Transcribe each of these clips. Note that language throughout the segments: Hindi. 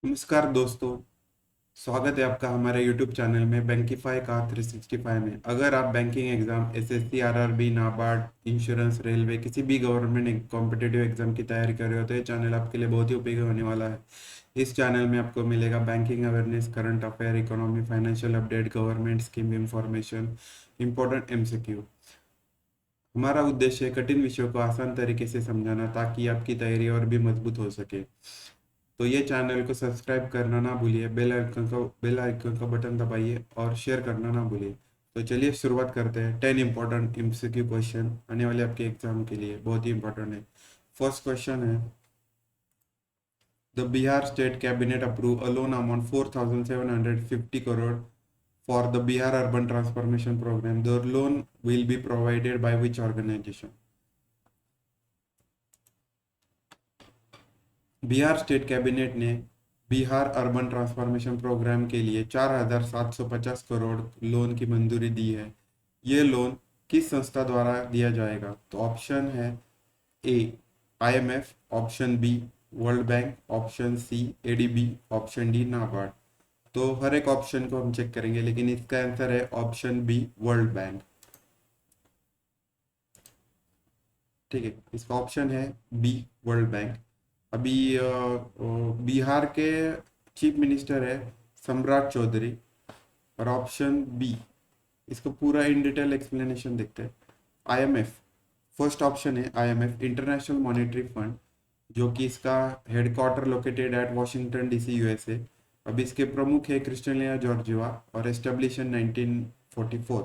नमस्कार दोस्तों। स्वागत है आपका हमारे YouTube चैनल में बैंकिफाई का 365 में। अगर आप banking exam SSC RRB NABARD insurance railway किसी भी गवर्नमेंट कॉम्पिटिटिव एग्जाम की तैयारी कर रहे हो तो ये चैनल आपके लिए बहुत ही उपयोगी होने वाला है। इस चैनल में आपको मिलेगा banking awareness, current affair, economy, financial update, government scheme information, important MCQ. हमारा उद्देश्य है कठिन विषयों को आसान तरीके से समझाना ताकि आपकी तैयारी और भी मजबूत हो सके। तो ये चैनल को सब्सक्राइब करना ना भूलिए, बेल आइकन का बटन दबाइए और शेयर करना ना भूलिए। तो चलिए शुरुआत करते हैं। 10 इंपॉर्टेंट एमसीक्यू क्वेश्चन आने वाले आपके एग्जाम के लिए बहुत ही इंपॉर्टेंट है। फर्स्ट क्वेश्चन है, the Bihar state cabinet approve a loan amount 4,750 crore for the Bihar urban transformation programme. The loan will be provided by which organisation? Bihar state cabinet ने बिहार अर्बन ट्रांसफॉर्मेशन प्रोग्राम के लिए 4,750 करोड़ लोन की मंजूरी दी है। ये लोन किस संस्था द्वारा दिया जाएगा? तो ऑप्शन है A IMF, option B world bank, option C ADB, option D NABARD. तो हर एक ऑप्शन को हम चेक करेंगे, लेकिन इसका आंसर है ऑप्शन बी वर्ल्ड बैंक। ठीक है, इसका ऑप्शन है बी वर्ल्ड बैंक। अभी बिहार के चीफ मिनिस्टर है सम्राट चौधरी। और ऑप्शन बी, इसको पूरा इन डिटेल एक्सप्लेनेशन देखते हैं। आईएमएफ, फर्स्ट ऑप्शन है आईएमएफ इंटरनेशनल मॉनेटरी फंड, जो कि इसका headquarter located eight Washington DC USA. अब इसके प्रमुख है क्रिस्टलिना जॉर्जिवा और एस्टेब्लिश इन 1944।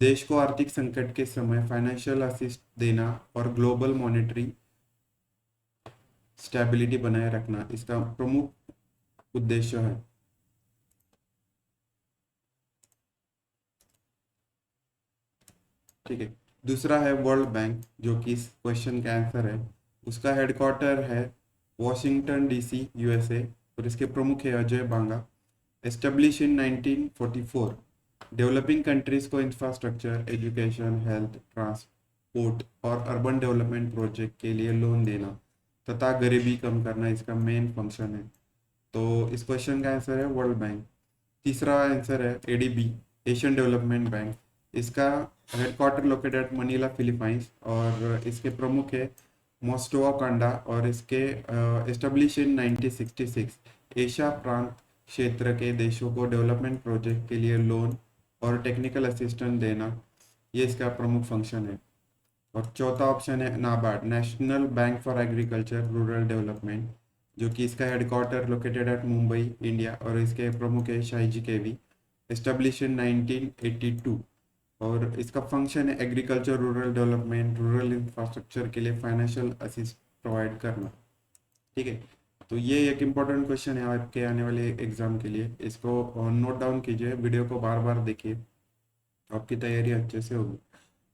देश को आर्थिक संकट के समय फाइनेंशियल असिस्ट देना और ग्लोबल मॉनेटरी स्टेबिलिटी बनाए रखना इसका प्रमुख उद्देश्य है। ठीक है, दूसरा है वर्ल्ड बैंक, जो कि इस क्वेश्चन का आंसर है। उसका हेडक्वार्टर है वॉशिंगटन डीसी यूएसए और इसके प्रमुख है Ajay Banga. Establish in 1944। Developing countries को इंफ्रास्ट्रक्चर, एजुकेशन, हेल्थ, ट्रांसपोर्ट और अर्बन डेवलपमेंट प्रोजेक्ट के लिए लोन देना तथा गरीबी कम करना इसका मेन फंक्शन है। तो इस क्वेश्चन का आंसर है वर्ल्ड बैंक। तीसरा आंसर है एडीबी, एशियन डेवलपमेंट बैंक। इसका headquarter located eight Manila Philippines और इसके प्रमुख है मोस्टोवा कांडा और इसके एस्टेब्लिश इन 1966। एशिया प्रांत क्षेत्र के देशों को डेवलपमेंट प्रोजेक्ट के लिए लोन और टेक्निकल असिस्टेंस देना, ये इसका प्रमुख फंक्शन है। और चौथा ऑप्शन है NABARD, national bank for agriculture rural development, जो कि इसका headquarter located eight Mumbai India और इसके प्रमुख है शाहीजी केवी। एस्टेब्लिश इन 1982 और इसका फंक्शन है agriculture rural development, rural infrastructure के लिए फाइनेंशियल असिस्ट प्रोवाइड करना। ठीक है, तो ये एक इम्पोर्टेंट क्वेश्चन है आपके आने वाले एग्जाम के लिए। इसको नोट डाउन कीजिए, वीडियो को बार बार देखिए, आपकी तैयारी अच्छे से होगी।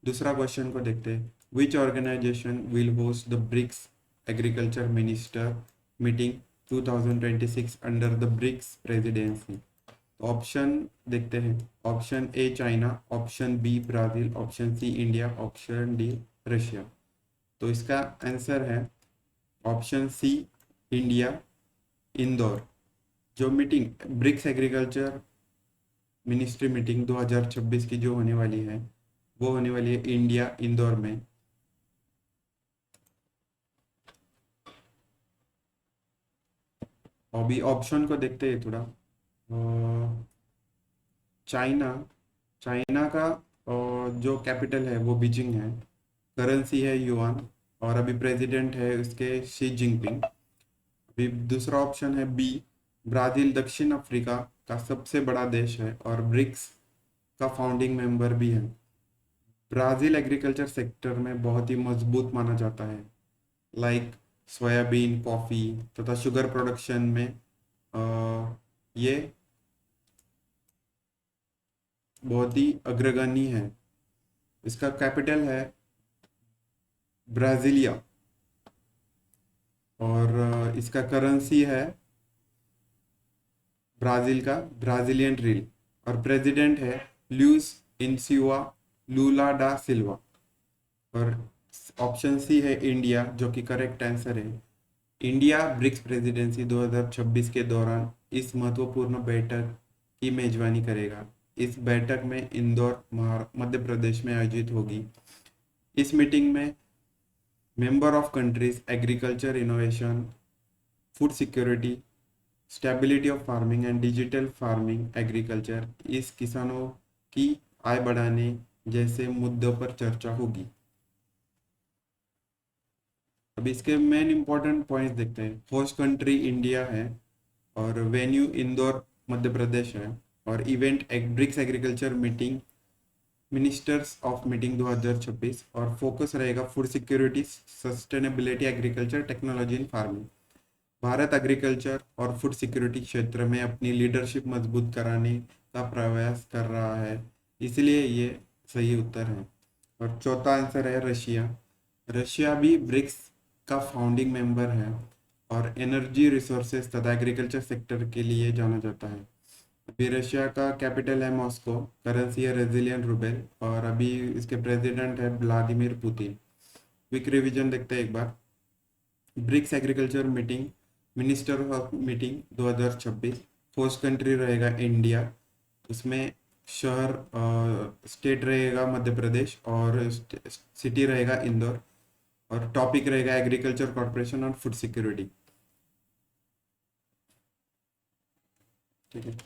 दूसरा क्वेश्चन को देखते हैं। Which organization will host the BRICS agriculture minister meeting 2026 under the BRICS presidency? Option देखते हैं। Option A China, option B Brazil, option C India, option D Russia. तो इसका आंसर है ऑप्शन सी इंडिया, इंदौर। जो meeting BRICS agriculture ministry meeting 2026 की जो होने वाली है, वो होने वाली है इंडिया, इंदौर में। अभी ऑप्शन को देखते हैं थोड़ा। चाइना, चाइना का जो कैपिटल है वो बीजिंग है। करेंसी है युआन और अभी प्रेसिडेंट है उसके शी जिनपिंग। अभी दूसरा ऑप्शन है बी, ब्राज़ील दक्षिण अफ्रीका का सबसे बड़ा देश है और ब्रिक्स का फाउंडिंग मेंबर भी है। ब्राज़ील एग्रीकल्चर सेक्टर में बहुत ही मजबूत माना जाता है, लाइक सोयाबीन, कॉफ़ी तथा शुगर प्रोडक्शन में ये बहुत ही अग्रगण्य है। इसका कैपिटल है ब्राज़ीलिया और इसका करेंसी है ब्राज़ील का ब्राज़ीलियन रील और प्रेसिडेंट है लुइस इनसियुआ लूला डा सिल्वा। और ऑप्शन सी है इंडिया, जो कि करेक्ट आंसर है। इंडिया ब्रिक्स प्रेसिडेंसी 2026 के दौरान इस महत्वपूर्ण बैठक की मेजबानी करेगा। इस बैठक में इंदौर मध्य प्रदेश में आयोजित होगी। इस मीटिंग में member of countries agriculture innovation, food security, stability of farming and digital farming agriculture, इस किसानों की आय बढ़ाने जैसे मुद्दों पर चर्चा होगी। अब इसके मेन इंपॉर्टेंट पॉइंट्स देखते हैं। होस्ट कंट्री इंडिया है और वेन्यू इंदौर मध्य प्रदेश है, और event BRICS agriculture meeting, ministers of meeting 2026, और फोकस रहेगा food security, sustainability, agriculture, technology in farming. Bharat agriculture और फूड सिक्योरिटी क्षेत्र में अपनी लीडरशिप मजबूत कराने का प्रयास कर रहा है, इसलिए ये सही उत्तर है। और चौथा आंसर है रशिया। रशिया भी ब्रिक्स का फाउंडिंग मेंबर है और एनर्जी रिसोर्सेज तथा एग्रीकल्चर सेक्टर के लिए जाना जाता है। अभी रशिया का कैपिटल है मॉस्को, करेंसी है रेजिलियन रूबेल, और अभी इसके प्रेसिडेंट है व्लादिमीर पुतिन। क्विक रिवीजन देखते हैं एक बार। BRICS agriculture meeting, minister of meeting 2026, host country रहेगा इंडिया, उसमें शहर स्टेट रहेगा मध्य प्रदेश और सिटी रहेगा इंदौर, और टॉपिक रहेगा एग्रीकल्चर कॉर्पोरेशन और फूड सिक्योरिटी। ठीक है।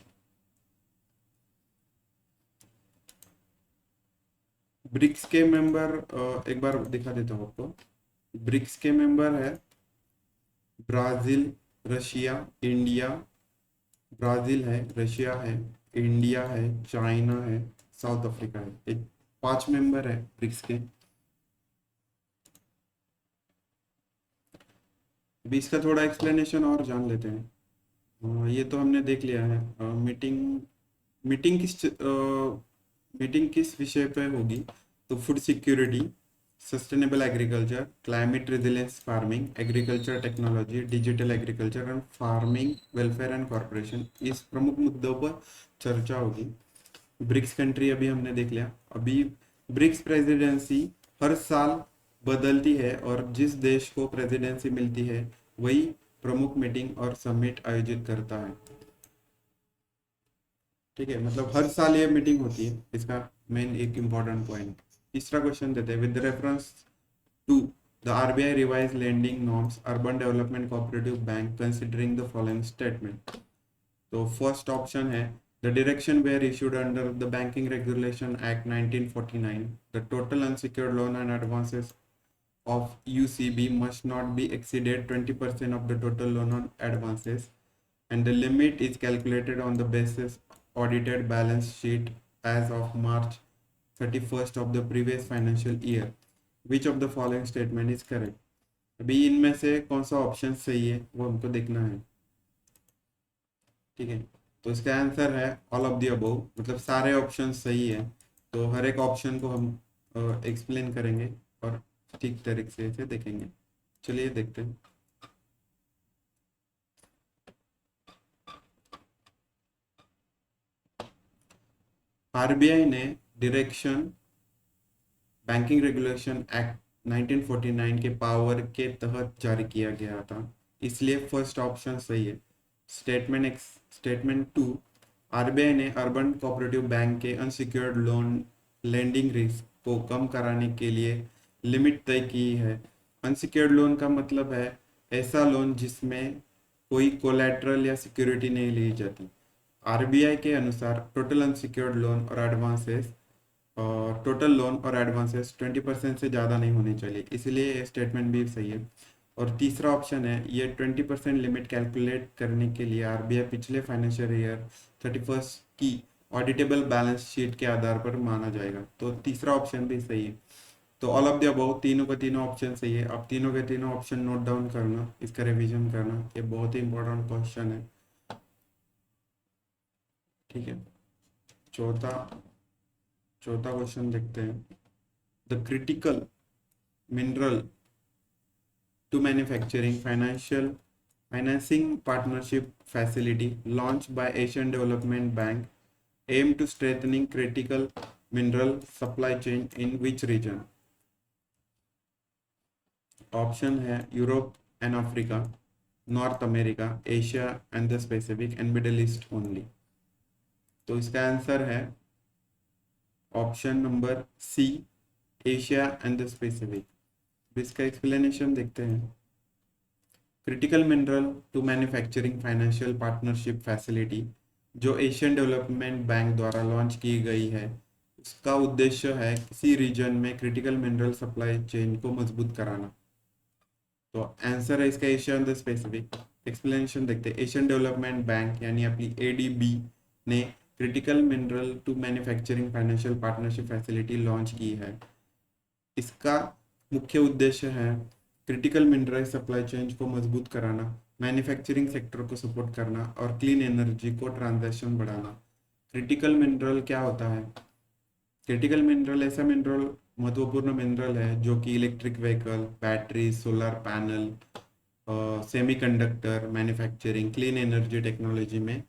ब्रिक्स के मेंबर एक बार दिखा देता हूँ आपको। ब्रिक्स के मेंबर है ब्राजील, रशिया, इंडिया, ब्राजील है, रशिया है, इंडिया है, चाइना है, साउथ अफ्रीका है। ये 5 मेंबर है ब्रिक्स के। अभी इसका थोड़ा एक्सप्लेनेशन और जान लेते हैं। ये तो हमने देख लिया है। मीटिंग मीटिंग किस मीटिंग किस विषय पे होगी? तो food security, sustainable agriculture, climate resilience farming, agriculture technology, digital agriculture and farming welfare and corporation, इस प्रमुख मुद्दों पर चर्चा होगी। ब्रिक्स कंट्री अभी हमने देख लिया। अभी ब्रिक्स प्रेसिडेंसी हर साल बदलती है और जिस देश को प्रेसिडेंसी मिलती है वही प्रमुख मीटिंग और समिट आयोजित करता है। ठीक है, मतलब हर साल ये मीटिंग होती है, इसका मेन एक इम्पॉर्टेंट पॉइंट। तीसरा क्वेश्चन देते हैं। With reference to the RBI revise lending norms, urban development cooperative bank considering the following statement. तो फर्स्ट ऑप्शन है the direction were issued under the banking regulation act 1949, the total unsecured loan and advances of UCB must not be exceeded 20% of the total loan on advances, and the limit is calculated on the basis audited balance sheet as of March 31st of the previous financial year. Which of the following statement is correct? अभी इनमें से कौन सा ऑप्शन सही है वो हमको देखना है। ठीक है, तो इसका आंसर है ऑल ऑफ द अबव, मतलब सारे ऑप्शन सही है। तो हर एक ऑप्शन को हम एक्सप्लेन करेंगे और ठीक तरीके से देखेंगे। चलिए देखते हैं। आरबीआई ने डायरेक्शन बैंकिंग रेगुलेशन एक्ट 1949 के पावर के तहत जारी किया गया था, इसलिए फर्स्ट ऑप्शन सही है। स्टेटमेंट टू, आरबीआई ने अर्बन कोऑपरेटिव बैंक के अनसिक्योर्ड लोन लेंडिंग रिस्क को कम कराने के लिए लिमिट तय की है। अनसिक्योर्ड लोन का मतलब है ऐसा लोन जिसमें कोई कोलैटरल या सिक्योरिटी नहीं ली जाती। आरबीआई के अनुसार टोटल लोन और एडवांसेस 20% से ज़्यादा नहीं होने चाहिए, इसलिए ये स्टेटमेंट भी सही है। और तीसरा ऑप्शन है ये 20% लिमिट कैलकुलेट करने के लिए आरबीआई पिछले फाइनेंशियल ईयर 31 की ऑडिटेबल बैलेंस शीट के आधार पर माना जाएगा। तो तीसरा ऑप्शन भी सही है। तो ऑल ऑफ द अबव तीनों के तीनों ऑप्शन सही है। अब तीनों के तीनों ऑप्शन नोट डाउन करना, इसका रिवीजन करना, ये बहुत ही इंपॉर्टेंट क्वेश्चन है। ठीक है, चौथा चौथा क्वेश्चन देखते हैं। The critical mineral to manufacturing financing partnership facility launched by Asian Development Bank aim to strengthening critical mineral supply chain in which region? Option है Europe and Africa, North America, Asia and the specific and Middle East only. तो इसका आंसर है option number C, Asia and the specific. इसका एक्सप्लेनेशन देखते हैं। Critical mineral to manufacturing financial partnership facility जो एशियन डेवलपमेंट बैंक द्वारा लॉन्च की गई है, उसका उद्देश्य है किसी रीजन में क्रिटिकल मिनरल सप्लाई चेन को मजबूत कराना। तो आंसर है इसका Asia and the specific. Explanation देखते हैं। एशियन डेवलपमेंट बैंक यानी अपनी एडीबी ने critical mineral to manufacturing financial partnership facility launch की है। इसका मुख्य उद्देश्य है क्रिटिकल मिनरल सप्लाई चेन को मजबूत कराना, मैन्युफैक्चरिंग सेक्टर को सपोर्ट करना और क्लीन एनर्जी को ट्रांजैक्शन बढ़ाना। क्रिटिकल मिनरल क्या होता है? क्रिटिकल मिनरल ऐसा मिनरल, महत्वपूर्ण मिनरल है जो कि electric vehicle, battery, solar panel, semiconductor manufacturing, clean energy technology में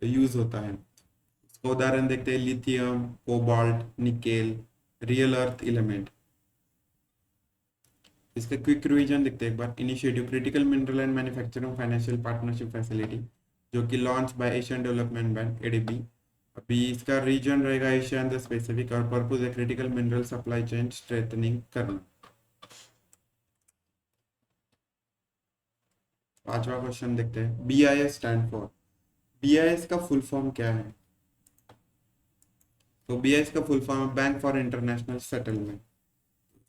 यूज होता है। उसका उदाहरण देखते हैं। Lithium, cobalt, nickel, real earth element. इसका क्विक रिवीजन देखते हैं एक बार। Initiative critical mineral and manufacturing financial partnership facility जो कि launch by Asian development bank ADB. अभी इसका रीजन रहेगा एशिया एंड द स्पेसिफिक और पर्पज है क्रिटिकल मिनरल सप्लाई चेन स्ट्रेथनिंग करना। पांचवा क्वेश्चन देखते हैं। BIS stand for. बीआईएस का फुल फॉर्म क्या है? तो बीआईएस का फुल फॉर्म है बैंक फॉर इंटरनेशनल सेटलमेंट।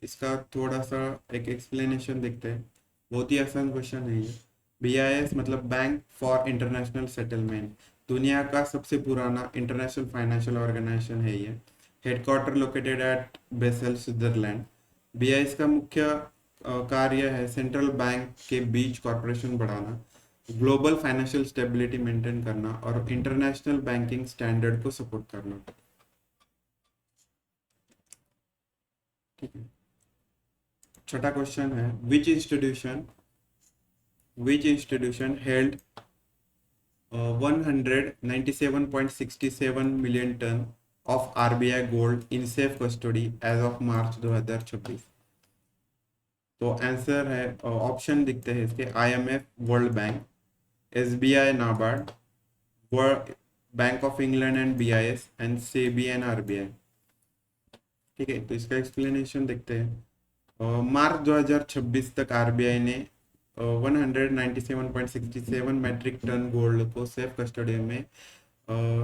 इसका थोड़ा सा एक एक्सप्लेनेशन देखते हैं। बहुत ही आसान क्वेश्चन है ये। बीआईएस मतलब बैंक फॉर इंटरनेशनल सेटलमेंट। दुनिया का सबसे पुराना इंटरनेशनल फाइनेंशियल ऑर्गेनाइजेशन है ये। Headquarter located at Basel, Switzerland. BIS का मुख्य कार्य है सेंट्रल बैंक के बीच कॉर्पोरेशन बढ़ाना, ग्लोबल फाइनेंशियल स्टेबिलिटी मेंटेन करना और इंटरनेशनल बैंकिंग स्टैंडर्ड को सपोर्ट करना। ठीक है। छठा क्वेश्चन है। Which institution held 197.67 million ton of RBI gold in safe custody as of मार्च 2026। तो आंसर है, ऑप्शन दिखते हैं इसके। IMF, world bank, SBI, NABARD, world bank of England and BIS and SEBI and RBI। ठीक है, तो इसका एक्सप्लेनेशन देखते हैं। मार्च 2026 तक आरबीआई ने 197.67 मैट्रिक टन गोल्ड को सेफ कस्टडी में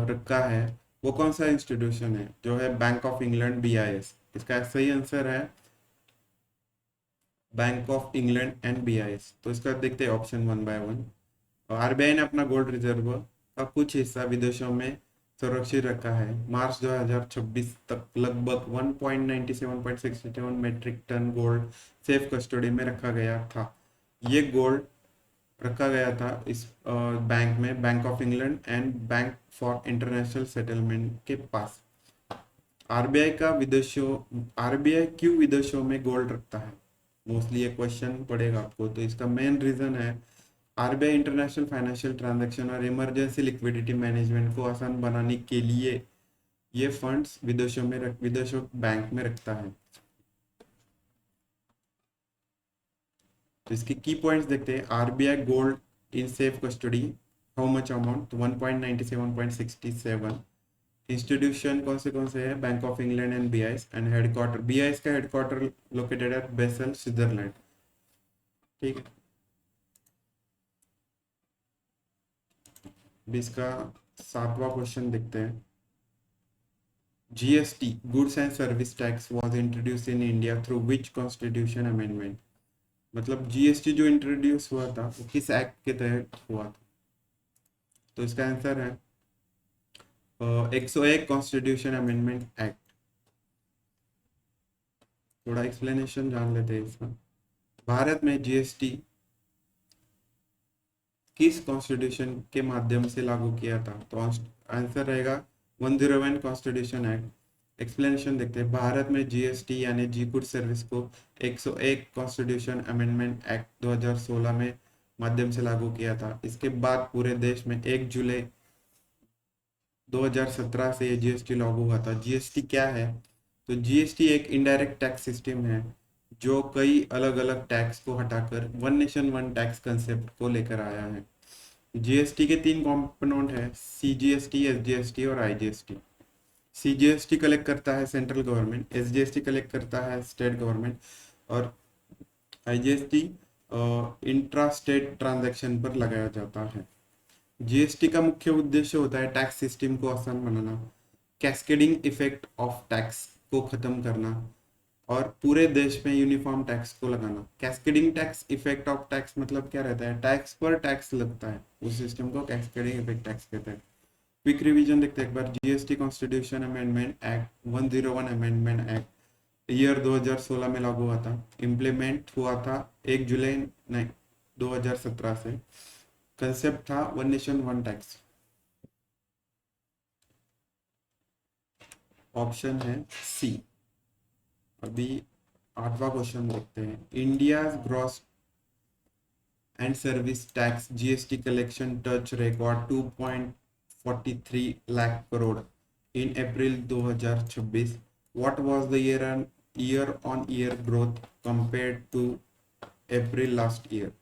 रखा है। वो कौन सा इंस्टीट्यूशन है? जो है बैंक ऑफ इंग्लैंड, BIS। इसका सही आंसर है bank of England and BIS। तो इसका देखते हैं option one by one. RBI ने अपना गोल्ड रिजर्व का कुछ हिस्सा विदेशों में सुरक्षित रखा है। मार्च 2026 तक लगभग 197.67 metric ton gold safe custody में रखा गया था। ये गोल्ड रखा गया था इस बैंक में, bank of England and bank for international settlement के पास। आरबीआई क्यों विदेशों में गोल्ड रखता है? मोस्टली ये क्वेश्चन पड़ेगा आपको। तो इसका मेन रीजन है आरबीआई इंटरनेशनल फाइनेंशियल ट्रांजैक्शन और इमरजेंसी लिक्विडिटी मैनेजमेंट को आसान बनाने के लिए ये फंड्स विदेशों बैंक में रखता है। तो इसके की पॉइंट्स देखते हैं। RBI gold in safe custody, how much amount? 197.67। Institution कौन से है? Bank of England and BIS and headquarter, BIS का headquarter located at Basel, Switzerland. ठीक है। इसका सातवां क्वेश्चन देखते हैं। GST, goods and service tax, was introduce in India through which constitution amendment? मतलब GST जो इंट्रोड्यूस हुआ था वो किस एक्ट के तहत हुआ था? तो इसका आंसर है 101 कॉन्स्टिट्यूशन अमेंडमेंट एक्ट। थोड़ा एक्सप्लेनेशन जान लेते हैं इसका। भारत में GST किस कॉन्स्टिट्यूशन के माध्यम से लागू किया था? तो आंसर रहेगा 101 कॉन्स्टिट्यूशन एक्ट। एक्सप्लेनेशन देखते हैं। भारत में GST यानी जी गुड सर्विस को 101 कॉन्स्टिट्यूशन अमेंडमेंट एक्ट 2016 में माध्यम से लागू किया था। इसके बाद पूरे देश में 1 जुलाई 2017 से GST लागू हुआ था। GST क्या है? तो GST एक इनडायरेक्ट टैक्स सिस्टम है जो कई अलग अलग टैक्स को हटाकर one nation one tax concept को लेकर आया है। जीएसटी के तीन कंपोनेंट है, सीजीएसटी, एसजीएसटी और आईजीएसटी। सीजीएसटी कलेक्ट करता है सेंट्रल गवर्नमेंट, एसजीएसटी कलेक्ट करता है स्टेट गवर्नमेंट, और आईजीएसटी इंट्रा स्टेट ट्रांजैक्शन पर लगाया जाता है। जीएसटी का मुख्य उद्देश्य होता है टैक्स सिस्टम को आसान बनाना, कैस्केडिंग इफेक्ट ऑफ टैक्स को खत्म करना और पूरे देश में यूनिफॉर्म टैक्स को लगाना। Cascading tax effect of tax मतलब क्या रहता है, टैक्स पर टैक्स लगता है, उस सिस्टम को कैस्केडिंग इफेक्ट टैक्स कहते हैं। क्विक रिवीजन देखते हैं एक बार। GST constitution amendment act 101 amendment act year 2016 में लागू हुआ था। इम्प्लीमेंट हुआ था 1 जुलाई 2017 से। कंसेप्ट था one nation one tax. Option है सी। अभी 8वां क्वेश्चन देखते हैं। India gross and service tax GST collection touch record 2.43 lakh crore in April 2026। What was the year on year growth compared to April last year?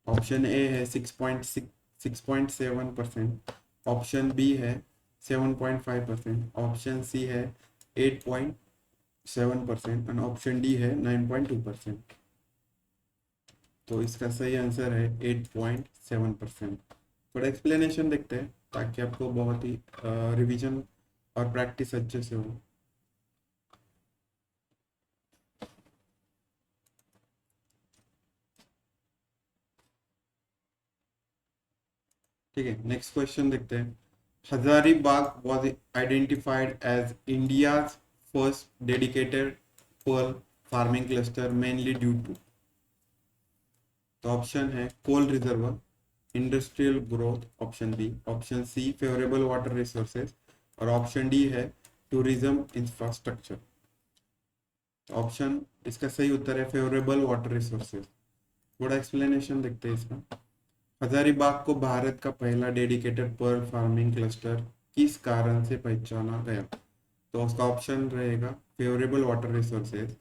Option A है 6.7%, ऑप्शन बी है 7.5%, ऑप्शन सी है 8.7% और ऑप्शन डी है 9.2%। तो इसका सही आंसर है 8.7%। थोड़ा एक्सप्लेनेशन देखते हैं ताकि आपको बहुत ही रिवीजन और प्रैक्टिस अच्छे से हो। ठीक है, नेक्स्ट क्वेश्चन देखते हैं। Hazaribagh was identified as India's first dedicated pearl farming cluster mainly due to। तो ऑप्शन है coal reserve, industrial growth, option B, option C favourable water resources और ऑप्शन डी है टूरिज्म इंफ्रास्ट्रक्चर। ऑप्शन इसका सही उत्तर है फेवरेबल वाटर रिसोर्सेज। थोड़ा एक्सप्लेनेशन देखते हैं इसका। हजारीबाग को भारत का पहला डेडिकेटेड पर्ल फार्मिंग क्लस्टर किस कारण से पहचाना गया? तो उसका ऑप्शन रहेगा फेवरेबल वाटर रिसोर्सेज।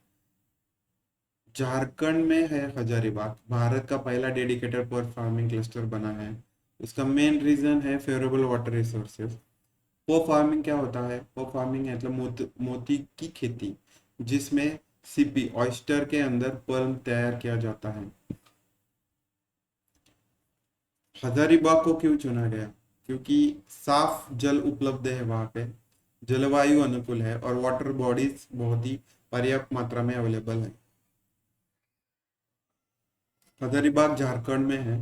झारखंड में है हजारीबाग, भारत का पहला डेडिकेटेड पर्ल फार्मिंग क्लस्टर बना है। इसका मेन रीजन है फेवरेबल वाटर रिसोर्सेज। पो फार्मिंग क्या होता है? पो फार्मिंग मतलब मोती की खेती, जिसमें सीपी ऑयस्टर के अंदर पर्ल तैयार किया जाता है। हजारीबाग को क्यों चुना गया? क्योंकि साफ जल उपलब्ध है वहां पे, जलवायु अनुकूल है और वाटर बॉडीज बहुत ही पर्याप्त मात्रा में अवेलेबल है। हजारीबाग झारखंड में है,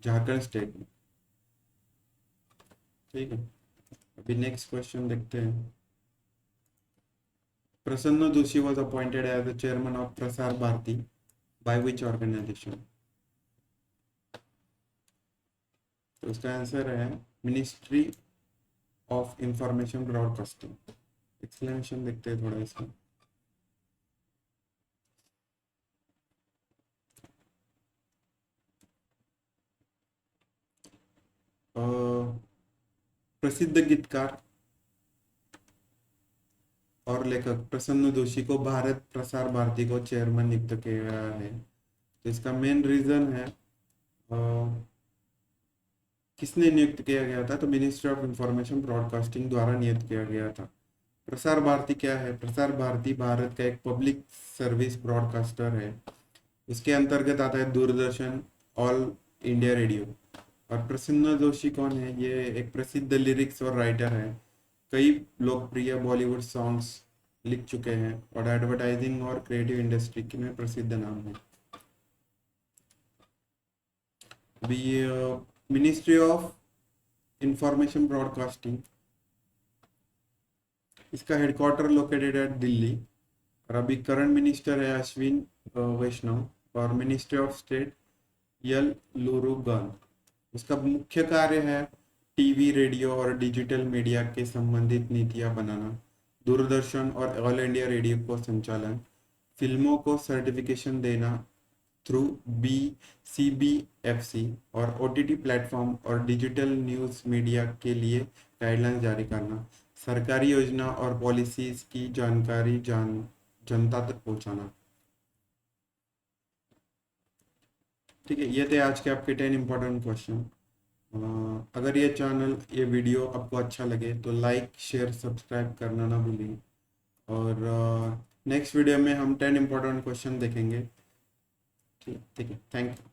झारखंड स्टेट में। ठीक है, अभी नेक्स्ट क्वेश्चन देखते हैं। Prasanna Joshi was appointed as the chairman of Prasar Bharati by which organisation? तो इसका आंसर है ministry of information broadcasting. Explanation देखते हैं थोड़ा इसका। प्रसिद्ध गीतकार और लेखक प्रसन्न जोशी को भारत प्रसार भारती को चेयरमैन नियुक्त किया गया है। तो इसका मेन रीजन है किसने नियुक्त किया गया था? तो मिनिस्ट्री ऑफ इंफॉर्मेशन ब्रॉडकास्टिंग द्वारा नियुक्त किया गया था। प्रसार भारती क्या है? प्रसार भारती भारत का एक पब्लिक सर्विस ब्रॉडकास्टर है। इसके अंतर्गत आता है दूरदर्शन, ऑल इंडिया रेडियो। और प्रसन्न जोशी कौन है? ये एक प्रसिद्ध लिरिक्स और राइटर है। कई लोकप्रिय बॉलीवुड सॉन्ग्स लिख चुके हैं और एडवर्टाइजिंग और क्रिएटिव इंडस्ट्री में प्रसिद्ध नाम है। अभी मिनिस्ट्री ऑफ इंफॉर्मेशन ब्रॉडकास्टिंग, इसका हेडक्वार्टर लोकेटेड है दिल्ली और अभी करंट मिनिस्टर है अश्विन वैष्णव और मिनिस्ट्री ऑफ स्टेट यल लुरुगन। उसका मुख्य कार्य है टीवी, रेडियो और डिजिटल मीडिया के संबंधित नीतियां बनाना, दूरदर्शन और ऑल इंडिया रेडियो को संचालन, फिल्मों को सर्टिफिकेशन देना थ्रू BCBFC और OTT प्लेटफॉर्म और डिजिटल न्यूज़ मीडिया के लिए गाइडलाइंस जारी करना, सरकारी योजना और पॉलिसीज की जानकारी जनता तक पहुंचाना। ठीक है, ये थे आज के आपके 10 इम्पोर्टेंट क्वेश्चन। अगर ये वीडियो आपको अच्छा लगे तो लाइक शेयर सब्सक्राइब करना ना भूलिए। और नेक्स्ट वीडियो में हम 10 इम्पोर्टेंट क्वेश्चन देखेंगे। ठीक है, थैंक यू।